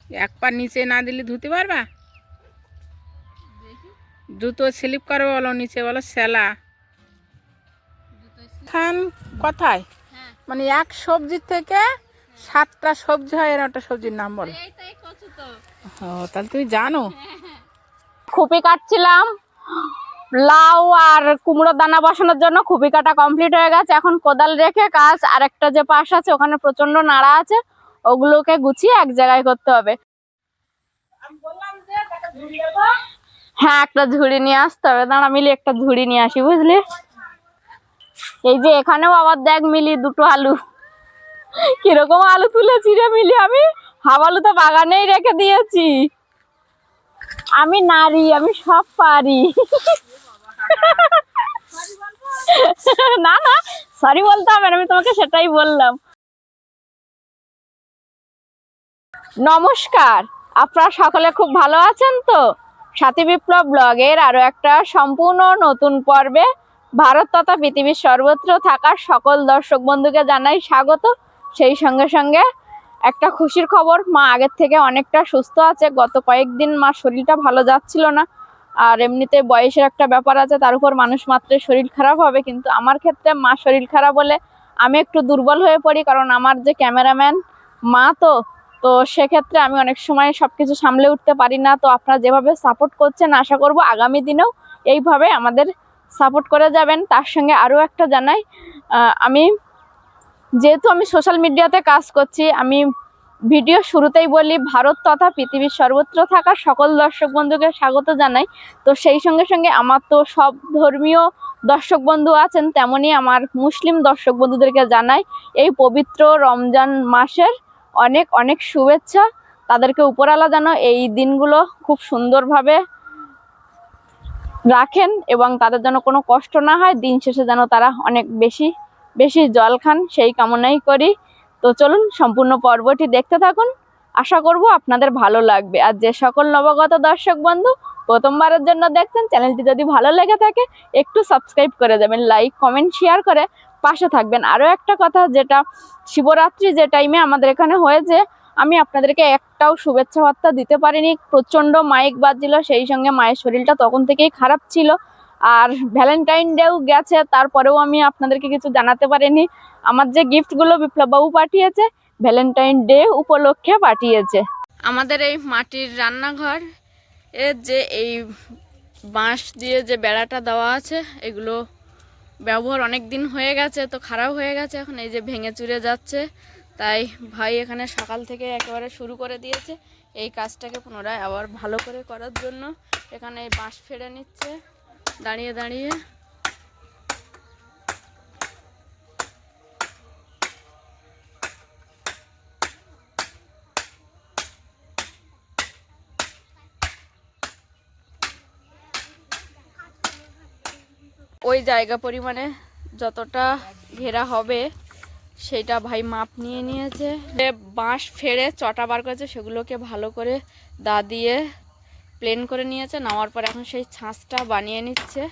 এক পা নিচে না দিলে ধুতে পারবা? জুতো স্লিপ করবে বলো, নিচে বলো সেলা। খান কথায় মানে এক সবজির থেকে 7টা সবজি হয়, এর একটা সবজির নাম বলো। ও তাহলে তুমি জানো। খুপি কাটছিলাম লাউ আর কুমড়োর দানা বসানোর জন্য। খুপি কাটা কমপ্লিট হয়ে গেছে, এখন কোদাল রেখে কাজ আরেকটা যে পাশ আছে ওখানে প্রচন্ড নাড়া আছে, ওগুলোকে গুছিয়ে এক জায়গায় করতে হবে। হ্যাঁ, একটা ঝুড়ি নিয়ে আসতে হবে। দাঁড়া মিলি, একটা ঝুড়ি নিয়ে আসি বুঝলি। এই যে এখানেও আবার দেখ মিলি, দুটো আলু। কিরকম আলু তুলেছি রে মিলি, আমি হাফ আলু তো বাগানেই রেখে দিয়েছি। আমি নারী, আমি সব পারি। না না, সরি বলতে হবে না, আমি তোমাকে সেটাই বললাম। নমস্কার, আপনারা সকলে খুব ভালো আছেন তো? সাথী বিপ্লব ব্লগের আরো একটা সম্পূর্ণ নতুন পর্বে ভারত তথা পৃথিবীর সর্বত্র থাকা সকল দর্শক বন্ধুকে জানাই স্বাগত। সেই সঙ্গে সঙ্গে একটা খুশির খবর, মা আগের থেকে অনেকটা সুস্থ আছে। গত কয়েকদিন মা শরীরটা ভালো যাচ্ছিল না, আর এমনিতে বয়সের একটা ব্যাপার আছে, তার উপর মানুষ মাত্রই শরীর খারাপ হবে। কিন্তু আমার ক্ষেত্রে মা শরীর খারাপ হলে আমি একটু দুর্বল হয়ে পড়ি, কারণ আমার যে ক্যামেরাম্যান মা, তো সেক্ষেত্রে আমি অনেক সময় সবকিছু সামলে উঠতে পারি না। তো আপনারা যেভাবে সাপোর্ট করছেন, আশা করব আগামী দিনেও এইভাবে আমাদের সাপোর্ট করে যাবেন। তার সঙ্গে আরও একটা জানাই, আমি যেহেতু আমি সোশ্যাল মিডিয়াতে কাজ করছি, আমি ভিডিও শুরুতেই বলি ভারত তথা পৃথিবীর সর্বত্র থাকা সকল দর্শক বন্ধুকে স্বাগত জানাই। তো সেই সঙ্গে সঙ্গে আমার তো সব ধর্মীয় দর্শক বন্ধু আছেন, তেমনি আমার মুসলিম দর্শক বন্ধুদেরকে জানাই এই পবিত্র রমজান মাসের অনেক অনেক শুভেচ্ছা। তাদেরকে উপরওয়ালা যেন এই দিনগুলো খুব সুন্দরভাবে রাখেন এবং তাদের যেন কোনো কষ্ট না হয়, দিন শেষে যেন তারা অনেক বেশি বেশি জল খান, সেই কামনাই করি। তো চলুন সম্পূর্ণ পর্বটি দেখতে থাকুন, আশা করব আপনাদের ভালো লাগবে। আর যে সকল নবাগত দর্শক বন্ধু প্রথমবারের জন্য দেখছেন, চ্যানেলটি যদি ভালো লেগে থাকে একটু সাবস্ক্রাইব করে দেবেন, লাইক কমেন্ট শেয়ার করে পাশে থাকবেন। আরও একটা কথা, যেটা শিবরাত্রি যে টাইমে আমাদের এখানে হয়েছে, আমি আপনাদেরকে একটাও শুভেচ্ছা বার্তা দিতে পারিনি, প্রচন্ড মাইক বাজছিল, সেই সঙ্গে মায়ের শরীরটা তখন থেকেই খারাপ ছিল। আর ভ্যালেন্টাইন ডেও গেছে, তারপরেও আমি আপনাদেরকে কিছু জানাতে পারিনি। আমার যে গিফটগুলো বিপ্লববাবু পাঠিয়েছে, ভ্যালেন্টাইন ডে উপলক্ষে পাঠিয়েছে। আমাদের এই মাটির রান্নাঘর এর যে এই বাঁশ দিয়ে যে বেড়াটা দেওয়া আছে, এগুলো ব্যবহার অনেক দিন হয়ে গেছে, তো খারাপ হয়ে গেছে, এখন এই যে ভেঙে চুরে যাচ্ছে। তাই ভাই এখানে সকাল থেকে একেবারে শুরু করে দিয়েছে এই কাজটাকে পুনরায় আবার ভালো করে করার জন্য। এখানে এই বাঁশ ফেড়ে নিচ্ছে দাঁড়িয়ে দাঁড়িয়ে। ওই জায়গা পরিমাণে যতটা ঘেরা হবে সেটা ভাই মাপ নিয়ে নিয়েছে। বাঁশ ফেড়ে চটা বার করেছে, সেগুলোকে ভালো করে দা দিয়ে প্লেন করে নিয়েছে, নেওয়ার পর এখন সেই ছাঁচটা বানিয়ে নিচ্ছে।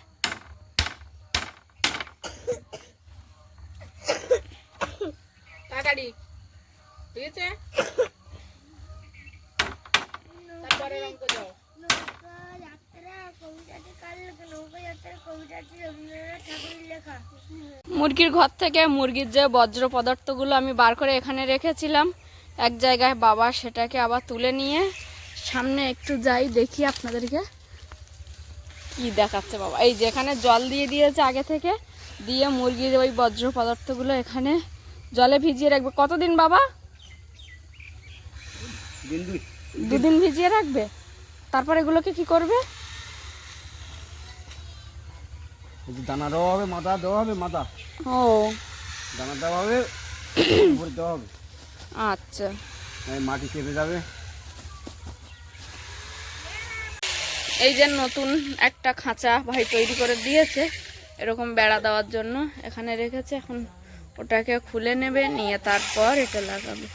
মুরগির ঘর থেকে মুরগির যে বজ্র পদার্থগুলো আমি বার করে এখানে রেখেছিলাম এক জায়গায়, বাবা সেটাকে আবার তুলে নিয়ে সামনে একটু যাই দেখি আপনাদেরকে কি দেখাচ্ছে। বাবা এই যেখানে জল দিয়ে দিয়েছে আগে থেকে, দিয়ে মুরগির ওই বজ্র পদার্থগুলো এখানে জলে ভিজিয়ে রাখবে। কতদিন বাবা? 2 দিন ভিজিয়ে রাখবে। তারপর এগুলোকে কি করবে? দানা দেওয়া হবে, মাথা দেওয়া হবে, মাথা ও দানা দেওয়া হবে, ভরে দেওয়া হবে। আচ্ছা, মাটি চেপে যাবে। এই যে নতুন একটা খাঁচা ভাই তৈরি করে দিয়েছে এরকম বেড়া দেওয়ার জন্য, এখানে রেখেছে। এখন ওটাকে খুলে নেবে, নিয়ে তারপর এটা লাগাবে।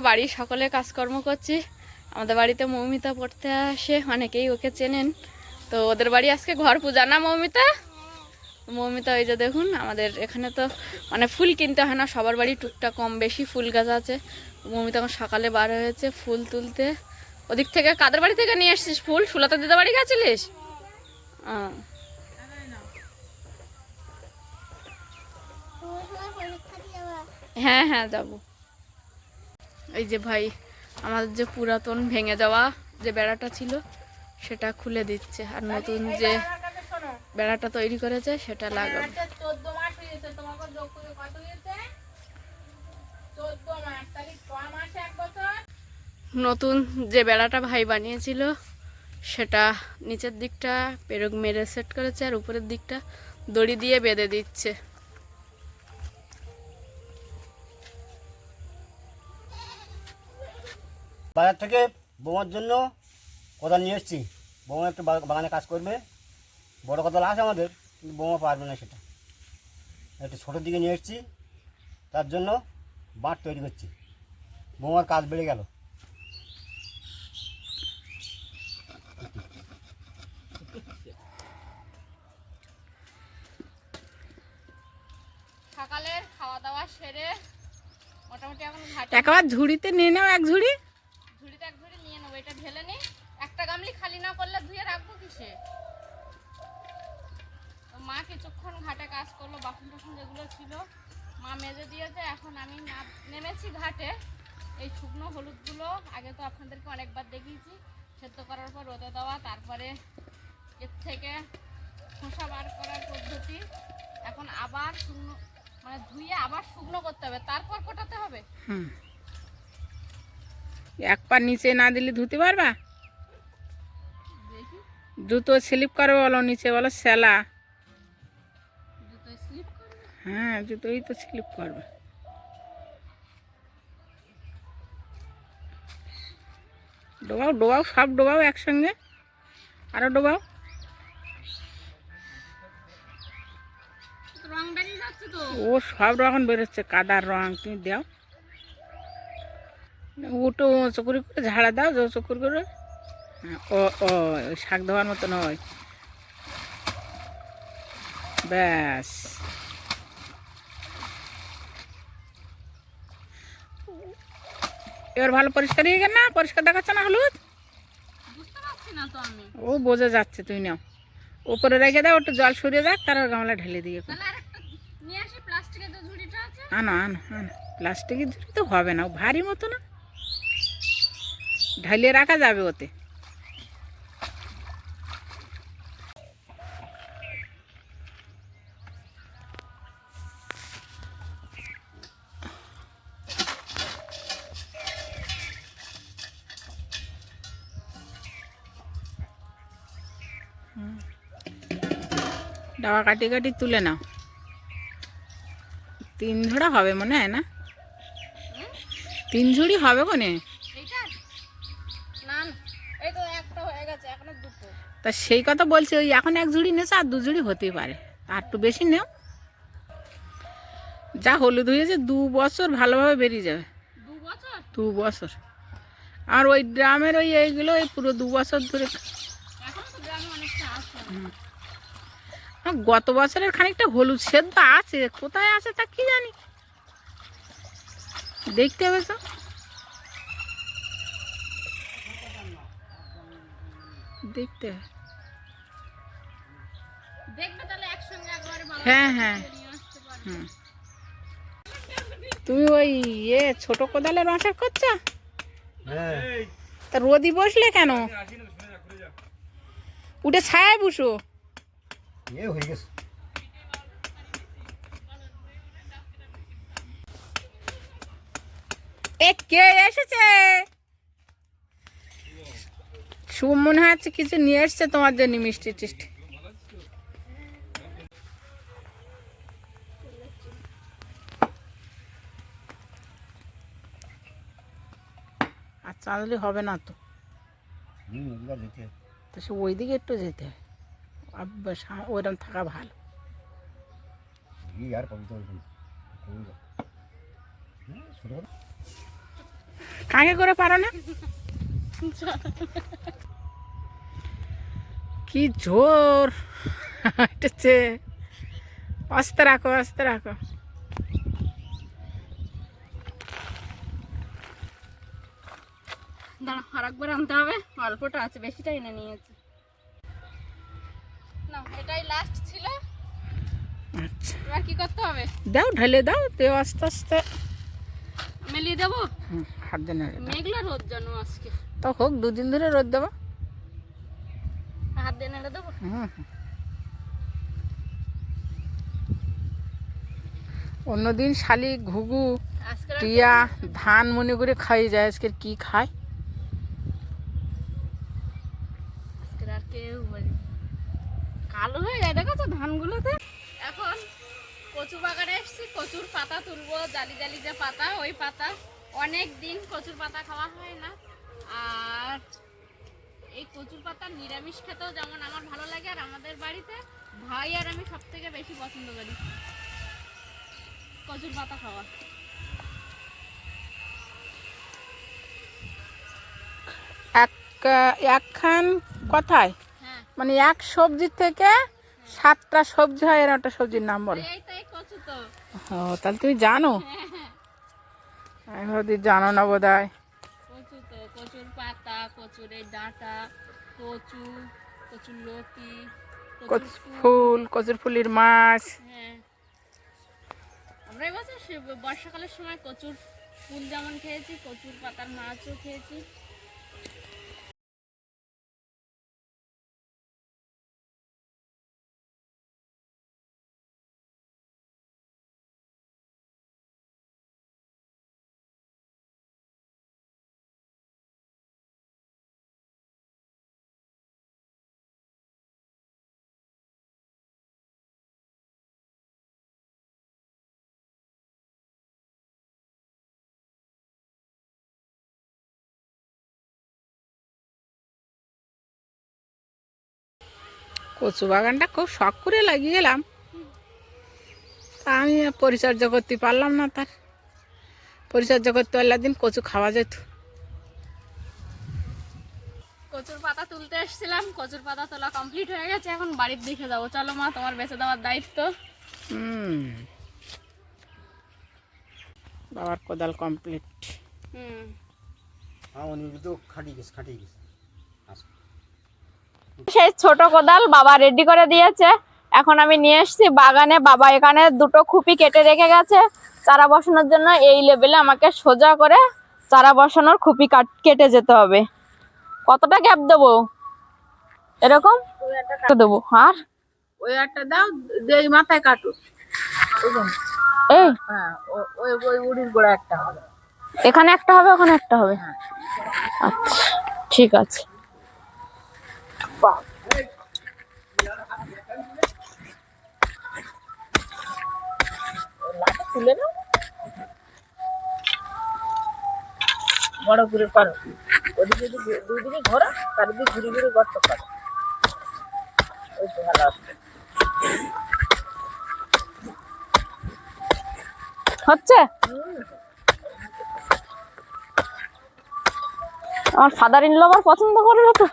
বাড়ির সকলে কাজকর্ম করছি। আমাদের বাড়িতে মৌমিতা পড়তে আসে, অনেকেই ওকে চেনেন। তো ওদের বাড়ি আজকে ঘর পূজা, না মৌমিতা? মৌমিতা ওই যে দেখুন আমাদের এখানে তো মানে ফুল কিনতে হয় না, সবার বাড়ি টুকটাক কম বেশি ফুল গাছ আছে। মৌমিতা এখন সকালে বার হয়েছে ফুল তুলতে। ওদিক থেকে কাদের বাড়ি থেকে নিয়ে আসছিস ফুল? সুলতা দিদা বাড়ি গেছিলিস? হ্যাঁ হ্যাঁ যাবো। এই যে ভাই আমাদের যে পুরাতন ভেঙে যাওয়া যে বেড়াটা ছিল সেটা খুলে দিচ্ছে, আর নতুন যে বেড়াটা তৈরি করেছে সেটা লাগাবে। 14 মাস হয়েছে, তোমাকে যোগ করে কত হয়েছে? 14 মাস, তাহলে 6 মাসে 1 বছর। নতুন যে বেড়াটা ভাই বানিয়েছিল সেটা নিচের দিকটা পেরেক মেরে সেট করেছে, আর উপরের দিকটা দড়ি দিয়ে বেঁধে দিচ্ছে। বাজার থেকে বৌমার জন্য কোদাল নিয়ে এসেছি। বৌমা একটু বাগানে কাজ করবে, বড় কোদাল আছে আমাদের, কিন্তু বৌমা পারবে না সেটা। একটু ছোটোর দিকে নিয়ে এসেছি, তার জন্য বাঁট তৈরি করছি। বৌমার কাজ বেড়ে গেল। সকালের খাওয়া দাওয়া সেরে মোটামুটি এখন একবার ঝুড়িতে নিয়ে নাও, এক ঝুড়ি। ঝুড়িতে এক ঝুড়ি নিয়ে নেবো, এটা ঢেলে নি। একটা গামলি খালি না করলে ধুয়ে রাখবো কিসে? তো মা কিছুক্ষণ ঘাটে কাজ করলো, বাসন টাসন যেগুলো ছিল মা মেজে দিয়েছে। এখন আমি নেমেছি ঘাটে। এই শুকনো হলুদগুলো আগে তো আপনাদেরকে অনেকবার দেখিয়েছি, সেদ্ধ করার পর রোদে দেওয়া, তারপরে এর থেকে খোসা বার করার পদ্ধতি। এখন আবার শুকনো মানে ধুয়ে আবার শুকনো করতে হবে, তারপর কোটাতে হবে। এক পা নিচে না দিলে ধুতে পারবা? দেখি জুতো স্লিপ করবে বলো, নিচে বলো সেলা। জুতো স্লিপ করবে? হ্যাঁ, জুতোই তো স্লিপ করবে। ডোবাও ডোবাও, সব ডোবাও একসঙ্গে, আরো ডোবাও। রং বেরিয়ে যাচ্ছে তো। ও সব রকম বেরোচ্ছে, কাদার রং। তুমি দাও, উটো উঁচু করে করে ঝাড়া দাও, উঁচু করে করে। ও ও ওই শাক দেওয়ার মতন হয়, ব্যাস। এবার ভালো পরিষ্কার হয়ে গেল না? পরিষ্কার দেখাচ্ছে না হলুদ? বুঝতে পারছি না তো আমি। ও বোঝা যাচ্ছে। তুমি নাও, উপরে রেখে দাও, একটু জল সরিয়ে যাক, তারপর গামলা ঢেলে দিয়ে। তাহলে আরেকটা নিয়ে আসি, প্লাস্টিকের যে ঝুড়িটা আছে। আনো আনো আনো, প্লাস্টিকের ঝুড়ি তো হবে না, ভারী মতো না, ঢালিয়ে রাখা যাবে ওতে। ডাবা কাটি কাটি তুলে নাও। 3 ঝোড়া হবে মনে হয় না? 3 ঝুড়ি হবে কোনে? এইটা না না, এই তো একটা হয়ে গেছে, এখনো দুটো। তা সেই কথা বলছি, ওই এখন 1 ঝুড়ি নেছে, আর 2 ঝুড়ি হতেই পারে, আর একটু বেশি নেও। যা হলুদ হয়েছে 2 বছর ভালোভাবে বেরিয়ে যাবে। 2 বছর? 2 বছর। আর ওই ড্রামের ওই এইগুলো ওই পুরো 2 বছর ধরে। এখন তো গ্রামে অনেকটা আছে। গত বছরের খানিকটা হলুদ সেদ্ধ আছে, কোথায় আছে তা কি জানি, দেখতে হবে তো। দেখতে হবে। দেখবে তাহলে একসঙ্গে একবারে বাবা হ্যাঁ হ্যাঁ। নিয়ে আসতে পারবে। হুম। তুমি ওই ছোট কোদালের বাঁশের করছো? হ্যাঁ। তা রোদি বসলে কেন? উঠে ছায়ায় বসো। হয়ে গেছে। এ কে এসেছে? শুভ মনে হচ্ছে কিছু নিয়ে এসছে তোমার জন্য, মিষ্টি টিষ্টি। আর চাঁদলি হবে না তো, তো সে ওই দিকে একটু যেতে হয়, ওইরকম থাকা ভালো। কাকে করে পারো না? কি জোর হাঁটেছে। আস্তে রাখো, আস্তে রাখো। দাঁড়া, আরেকবার আনতে হবে, অল্পটা আছে, বেশিটা এনে নিয়েছি। না, এটাই লাস্ট ছিল। আচ্ছা, এবার কি করতে হবে? দাও, ঢেলে দাও, দেও আস্তে আস্তে। মেলিয়ে দেবো। হাত দিয়ে নেড়ে দাও। মেঘলা রোদ জানো আজকে। তো হোক, 2 দিন ধরে রোদ দেবো। হাত দিয়ে নেড়ে দেবো। অন্যদিন শালিক, ঘুঘু, আজকে টিয়া ধান মনে করে খাই যায়, আজকে কি খায়? আর কেউ বলি কালো হয়ে যায়, দেখো ধানগুলোতে। এখন কচু বাগানে এসেছি, কচুর পাতা তুলবো, জালি জালি যে পাতা, ওই পাতা। অনেক দিন কচুর পাতা খাওয়া হয় না। আর এই কচুর পাতা নিরামিষ খেতেও যেমন আমার ভালো লাগে, আর আমাদের বাড়িতে ভাই আর আমি সব থেকে বেশি পছন্দ করি কচুর পাতা খাওয়া। একখান কথায় হ্যাঁ, মানে এক সবজির থেকে 7টা সবজি হয়, এর একটা সবজির নাম বলো। এই তাই কচু তো। ও, তাহলে তুমি জানো। আমি ভাবছি জানো না বোধ হয়। কচু তো, কচুর পাতা, কচুর এই ডাঁটা, কচু, কচুর লতি, কচুর ফুল, কচুর ফুলের মাছ। হ্যাঁ, আমরা এবছর বর্ষাকালের সময় কচুর ফুল যেমন খেয়েছি, কচুর পাতার মাছও খেয়েছি। কচু বাগানটা খুব শখ করে লাগিয়ে এলাম, তা আমি পরিচর্যা করতে পারলাম না। তার পরিচর্যা করতে পারলে দিন কচু খাওয়া যেত। কচুর পাতা তুলতে এসেছিলাম, কচুর পাতা তোলা কমপ্লিট হয়ে গেছে, এখন বাড়ির দিকে যাবো। চলো মা, তোমার বেঁচে দেওয়ার দায়িত্ব। বাবার কোদাল কমপ্লিট। সেই ছোট কোদাল বাবা রেডি করে দিয়েছে, এখন আমি নিয়ে এসেছি বাগানে। বাবা এখানে 2টো খুপি কেটে রেখে গেছে চারা বসানোর জন্য। এই লেভেলে আমাকে সোজা করে চারা বসানোর খুপি কেটে যেতে হবে। কতটা গ্যাপ দেবো? এরকম দেবো। আর ওই একটা দাও, এই মাথায় কাটো। এই হ্যাঁ, ওই ওই উড়ির গোড়া একটা হবে। এখানে একটা হবে, ওখানে একটা হবে। আচ্ছা, ঠিক আছে। তুলে নাও, বড় করে করো। ওদিকে যদি 2 দিকে ঘোরা, চারিদিকে ঘুরে ঘুরে গর্ত করো। ওই তো ভালো আছে। হচ্ছে আমার ফাদার ইন ল আবার পছন্দ করে না তো।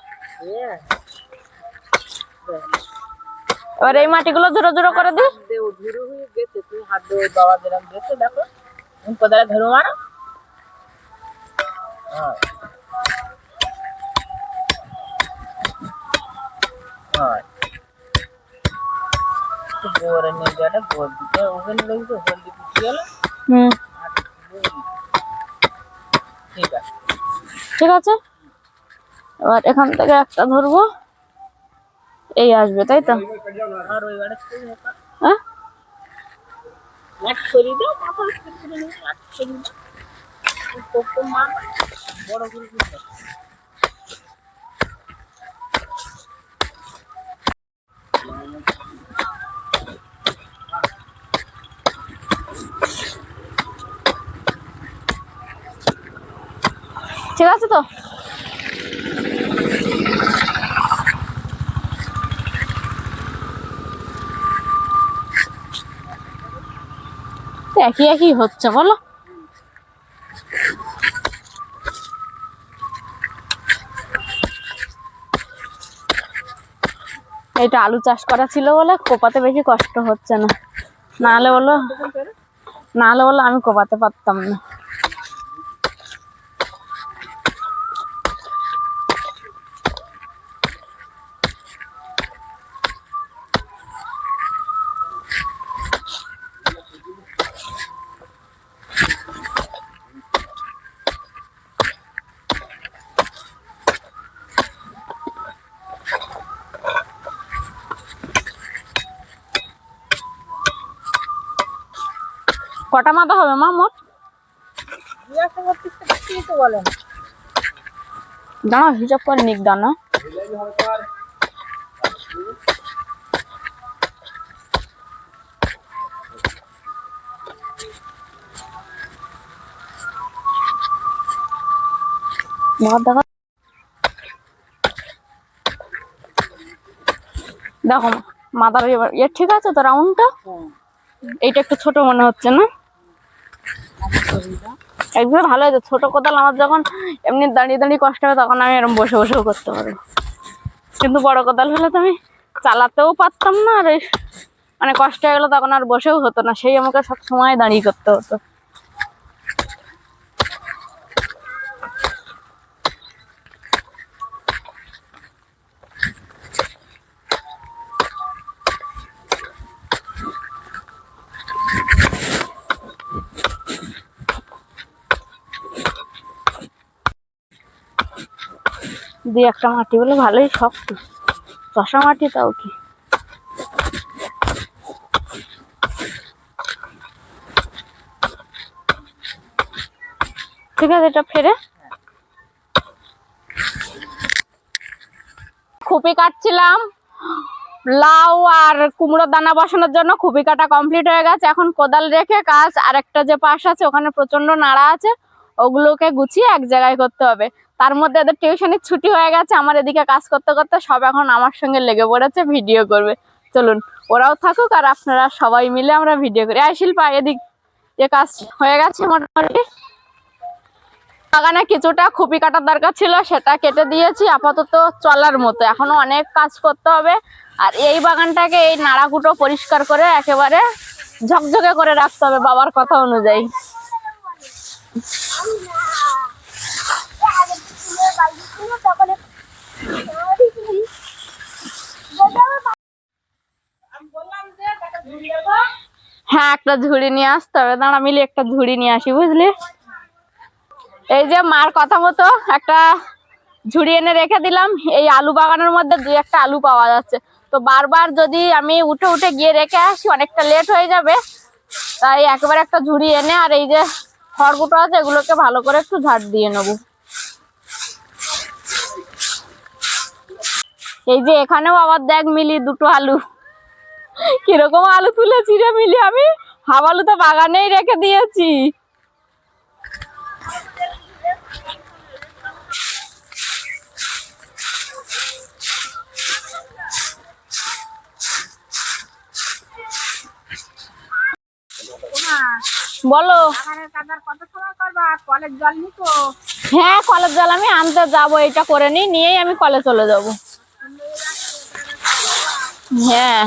এবার এই মাটিগুলো জোড়ো জোড়ো করে দিই। ধুরু হয়ে গেছে, তুমি হাত দিয়ে বাবা যেরকম গেছে দেখো, তুমি কোদালে ধরো মারো। গোবরে নিয়ে যাটা গোবর দিতে ওখানে রয়েছে, হলদি পুষিয়ে গেল। ঠিক আছে, ঠিক আছে। এবার এখান থেকে একটা ধরবো, এই আসবে, তাই তো? আর ওই বাড়ি হ্যাঁ, এক সরিয়ে দাও, মাথা করে নিয়ে এক সরিয়ে দাও। কত মা বড় করে দিতে। ঠিক আছে তো। একই একই হচ্ছে বলো। এটা আলু চাষ করা ছিল বলে কোপাতে বেশি কষ্ট হচ্ছে না। নাহলে বলো আমি কোপাতে পারতাম না। কটা মাথা হবে মা মোট? দাঁড়া হিসাব করে নিক দানা। দেখো মাথার এ ঠিক আছে তো রাউন্ডটা? এইটা একটু ছোট মনে হচ্ছে না? একদম ভালো হয়েছে। ছোট কোদাল আমার যখন এমনি দাঁড়িয়ে দাঁড়িয়ে কষ্ট হবে তখন আমি এরকম বসে বসেও করতে পারবো, কিন্তু বড় কোদাল হলে তো আমি চালাতেও পারতাম না, আর মানে কষ্ট হয়ে গেলো তখন আর বসেও হতো না, সেই আমাকে সব সময় দাঁড়িয়ে করতে হতো। দুই একটা মাটি বলে ভালোই শক্ত, চষা মাটি তাও কি। ঠিক আছে, এটা ফেরে খুপি কাটছিলাম লাউ আর কুমড়োর দানা বসানোর জন্য। খুপি কাটা কমপ্লিট হয়ে গেছে, এখন কোদাল রেখে কাজ আরেকটা যে পাশ আছে ওখানে প্রচন্ড নাড়া আছে, ওগুলোকে গুছিয়ে এক জায়গায় করতে হবে। তার মধ্যে এদের টিউশনের ছুটি হয়ে গেছে, আমার এদিকে কাজ করতে করতে সব এখন আমার সঙ্গে লেগে পড়েছে, ভিডিও করবে। চলুন ওরাও থাকুক আর আপনারা সবাই মিলে আমরা ভিডিও করি। আয় শিল্পা এদিক, যে কাজ হয়ে গেছে মোটামুটি। বাগানে কিছুটা খুপি কাটার দরকার ছিল, সেটা কেটে দিয়েছি, আপাতত চলার মতো। এখনো অনেক কাজ করতে হবে, আর এই বাগানটাকে এই নাড়াকুটো পরিষ্কার করে একেবারে ঝকঝকে করে রাখতে হবে বাবার কথা অনুযায়ী। হ্যাঁ একটা ঝুড়ি নিয়ে আসতে হবে, দাঁড়া মিলি একটা ঝুড়ি নিয়ে আসি বুঝলি। এই যে মার কথা মতো একটা ঝুড়ি এনে রেখে দিলাম। এই আলু বাগানের মধ্যে দুই একটা আলু পাওয়া যাচ্ছে, তো বারবার যদি আমি উঠে উঠে গিয়ে রেখে আসি অনেকটা লেট হয়ে যাবে, তাই একেবারে একটা ঝুড়ি এনে আর এই যে খড়গুটো আছে এগুলোকে ভালো করে একটু ঝাড় দিয়ে নেবো। এই যে এখানেও আবার দেখ মিলি দুটো আলু, কিরকম আলু তুলেছি রে মিলি, আমি হাফ আলু তো বাগানেই রেখে দিয়েছি। বলো। হ্যাঁ কলের জল আমি আনতে যাবো, এটা করে নিয়েই আমি কলে চলে যাব। হ্যাঁ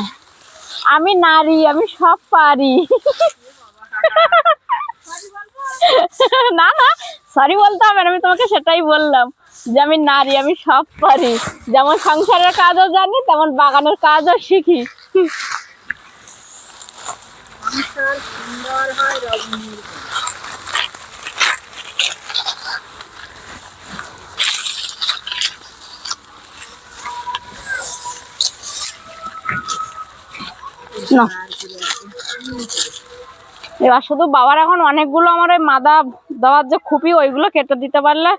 আমি নারী, আমি সব পারি। না না সরি বলতে হবে না, আমি তোমাকে সেটাই বললাম যে আমি নারী, আমি সব পারি। যেমন সংসারের কাজও জানি তেমন বাগানের কাজও শিখি। না এবার শুধু বাবার এখন অনেকগুলো আমার ওই মাদা দেওয়ার যে খুপি ওইগুলো কেটে দিতে পারলে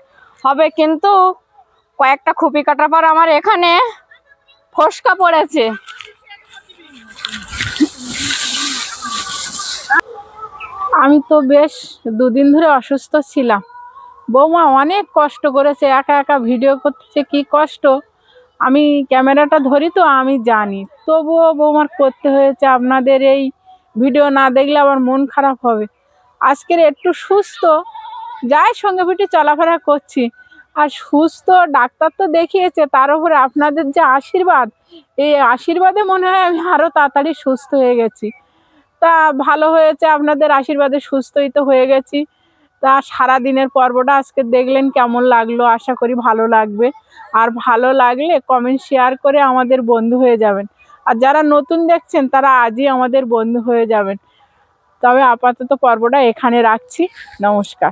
হবে, কিন্তু কয়েকটা খুপি কাটার পর আমার এখানে ফসকা পড়েছে। আমি তো বেশ দুদিন ধরে অসুস্থ ছিলাম, বৌমা অনেক কষ্ট করেছে, একা একা ভিডিও করতেছে কি কষ্ট। আমি ক্যামেরাটা ধরি তো আমি জানি, তবুও বৌমার করতে হয়েছে। আপনাদের এই ভিডিও না দেখলে আমার মন খারাপ হবে। আজকের একটু সুস্থ, যাই সঙ্গে পিঠে চলাফেরা করছি, আর সুস্থ ডাক্তার তো দেখিয়েছে, তার উপরে আপনাদের যে আশীর্বাদ, এই আশীর্বাদে মনে হয় আমি আরও তাড়াতাড়ি সুস্থ হয়ে গেছি। তা ভালো হয়েছে, আপনাদের আশীর্বাদে সুস্থই তো হয়ে গেছি। তা সারাদিনের পর্বটা আজকে দেখলেন, কেমন লাগলো? আশা করি ভালো লাগবে। আর ভালো লাগলে কমেন্ট শেয়ার করে আমাদের বন্ধু হয়ে যাবেন। আর যারা নতুন দেখছেন তারা আজই আমাদের বন্ধু হয়ে যাবেন। তবে আপাতত পর্বটা এখানে রাখছি। নমস্কার।